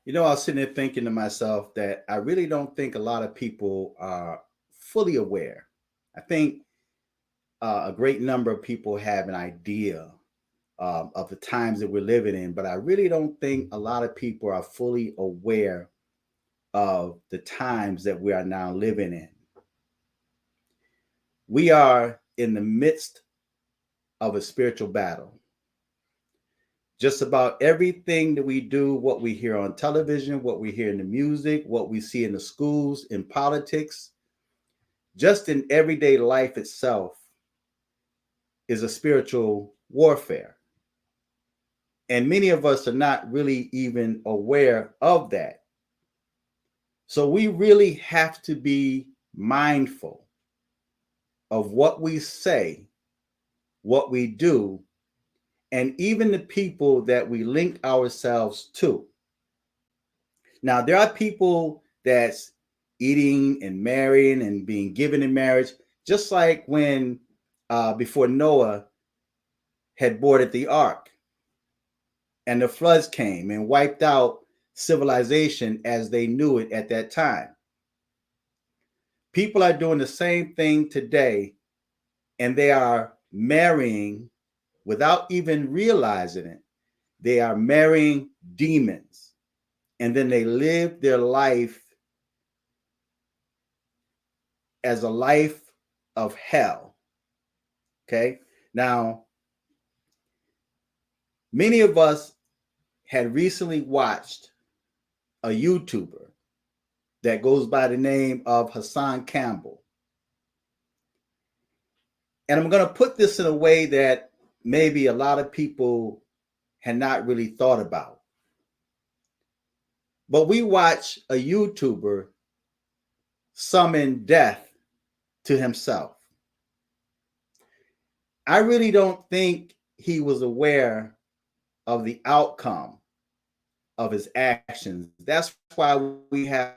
I was sitting there thinking to myself that I really don't think a lot of people are fully aware. I think a great number of people have an idea of the times that we're living in, but I really don't think a lot of people are fully aware of the times that we are now living in. We are in the midst of a spiritual battle. Just about everything that we do, what we hear on television, what we hear in the music, what we see in the schools, in politics, just in everyday life itself, is a spiritual warfare. And many of us are not really even aware of that. So we really have to be mindful of what we say, what we do, and even the people that we link ourselves to. Now, there are people that's eating and marrying and being given in marriage, just like when before Noah had boarded the ark and the floods came and wiped out civilization as they knew it at that time. People are doing the same thing today, and they are marrying without even realizing it. They are marrying demons, and then they live their life as a life of hell. Okay. Now, many of us had recently watched a YouTuber that goes by the name of Hassan Campbell. And I'm going to put this in a way that maybe a lot of people had not really thought about. But we watch a YouTuber summon death to himself. I really don't think he was aware of the outcome of his actions. That's why we have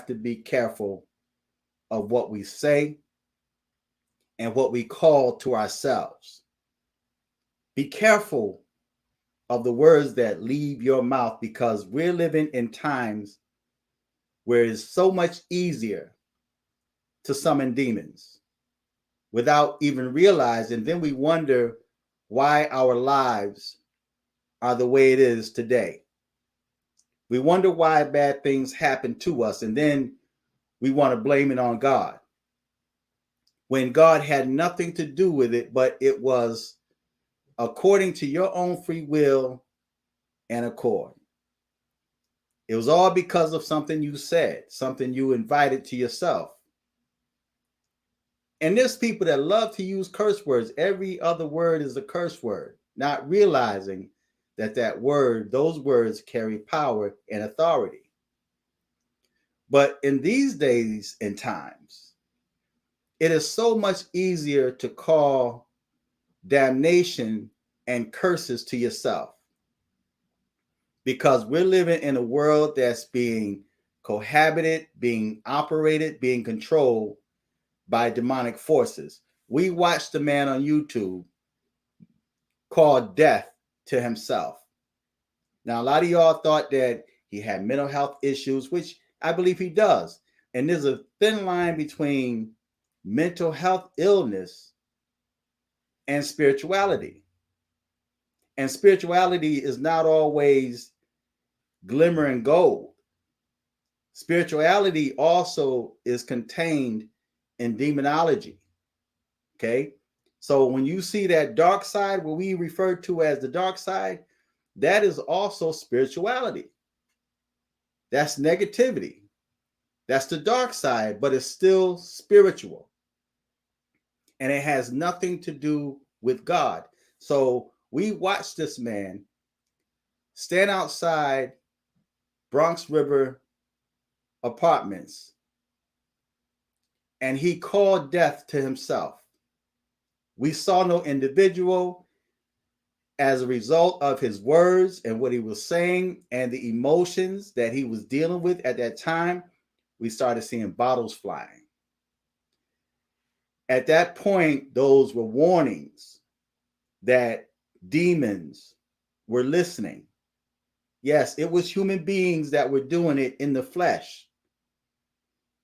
to be careful of what we say and what we call to ourselves. Be careful of the words that leave your mouth because we're living in times where it's so much easier to summon demons without even realizing. Then we wonder why our lives are the way it is today. We wonder why bad things happen to us, and then we want to blame it on God when God had nothing to do with it, but it was according to your own free will and accord. It was all because of something you said, something you invited to yourself. And there's people that love to use curse words. Every other word is a curse word, not realizing that those words carry power and authority. But in these days and times, it is so much easier to call damnation and curses to yourself because we're living in a world that's being cohabited, being operated, being controlled by demonic forces. We watched a man on YouTube called death to himself. Now, a lot of y'all thought that he had mental health issues, which I believe he does. And there's a thin line between mental health illness and spirituality. And spirituality is not always glimmer and gold. Spirituality also is contained in demonology. Okay. So when you see that dark side, what we refer to as the dark side, that is also spirituality. That's negativity. That's the dark side, but it's still spiritual. And it has nothing to do with God. So we watched this man stand outside Bronx River Apartments and he called death to himself. We saw no individual. As a result of his words and what he was saying and the emotions that he was dealing with at that time, we started seeing bottles flying. At that point, those were warnings that demons were listening. Yes, it was human beings that were doing it in the flesh.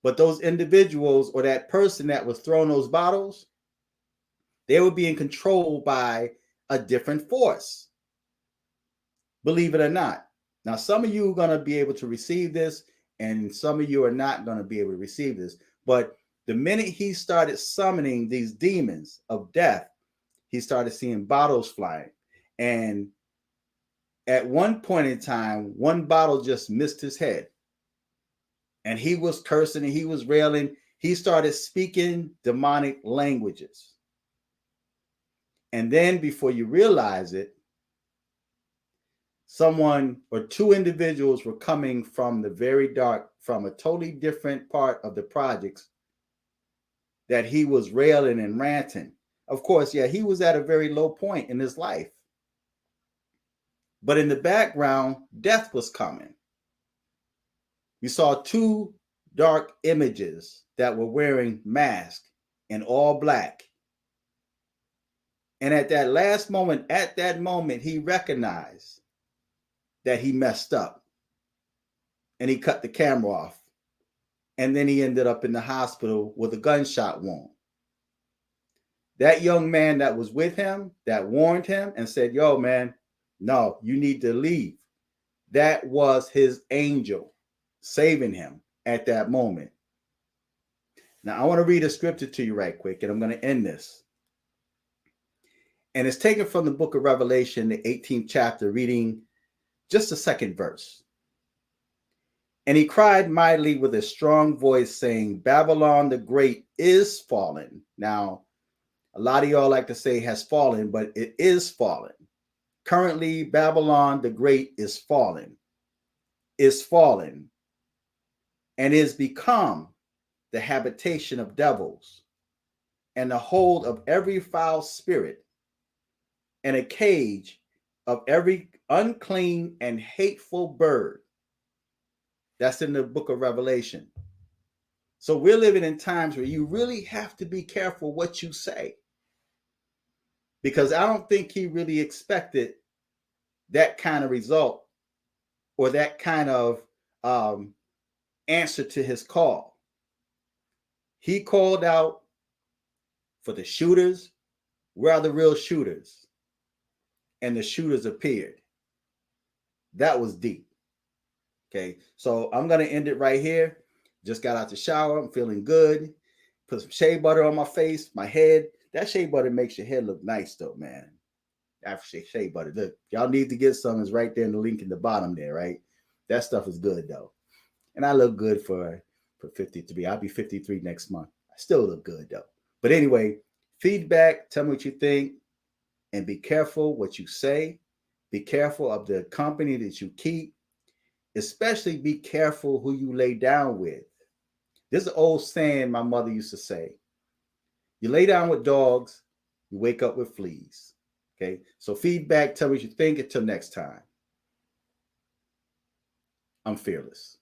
But those individuals or that person that was throwing those bottles, they were being controlled by a different force. Believe it or not. Now, some of you are going to be able to receive this, and some of you are not going to be able to receive this. But the minute he started summoning these demons of death, he started seeing bottles flying. And at one point in time, one bottle just missed his head. And he was cursing and he was railing. He started speaking demonic languages. And then before you realize it, someone or two individuals were coming from the very dark, from a totally different part of the projects that he was railing and ranting. Of course, yeah, he was at a very low point in his life. But in the background, death was coming. We saw two dark images that were wearing masks and all black. And at that last moment, he recognized that he messed up. And he cut the camera off. And then he ended up in the hospital with a gunshot wound. That young man that was with him, that warned him and said, yo, man, no, you need to leave. That was his angel saving him at that moment. Now, I want to read a scripture to you right quick, and I'm going to end this. And it's taken from the book of Revelation, the 18th chapter, reading just the second verse. And he cried mightily with a strong voice, saying, Babylon the Great is fallen. Now, a lot of y'all like to say has fallen, but it is fallen. Currently, Babylon the Great is fallen, and is become the habitation of devils, and the hold of every foul spirit, and a cage of every unclean and hateful bird. That's in the book of Revelation. So we're living in times where you really have to be careful what you say. Because I don't think he really expected that kind of result or that kind of answer to his call. He called out for the shooters. Where are the real shooters? And the shooters appeared. That was deep. Okay, so I'm going to end it right here. Just got out the shower. I'm feeling good. Put some shea butter on my face, my head. That shea butter makes your head look nice though, man. After shea butter. Look, y'all need to get some. It's right there in the link in the bottom there, right? That stuff is good though. And I look good for 53. I'll be 53 next month. I still look good though. But anyway, feedback, tell me what you think, and be careful what you say. Be careful of the company that you keep. Especially be careful who you lay down with. There's an old saying my mother used to say. You lay down with dogs, you wake up with fleas. Okay, so feedback, tell me what you think. Until next time, I'm fearless.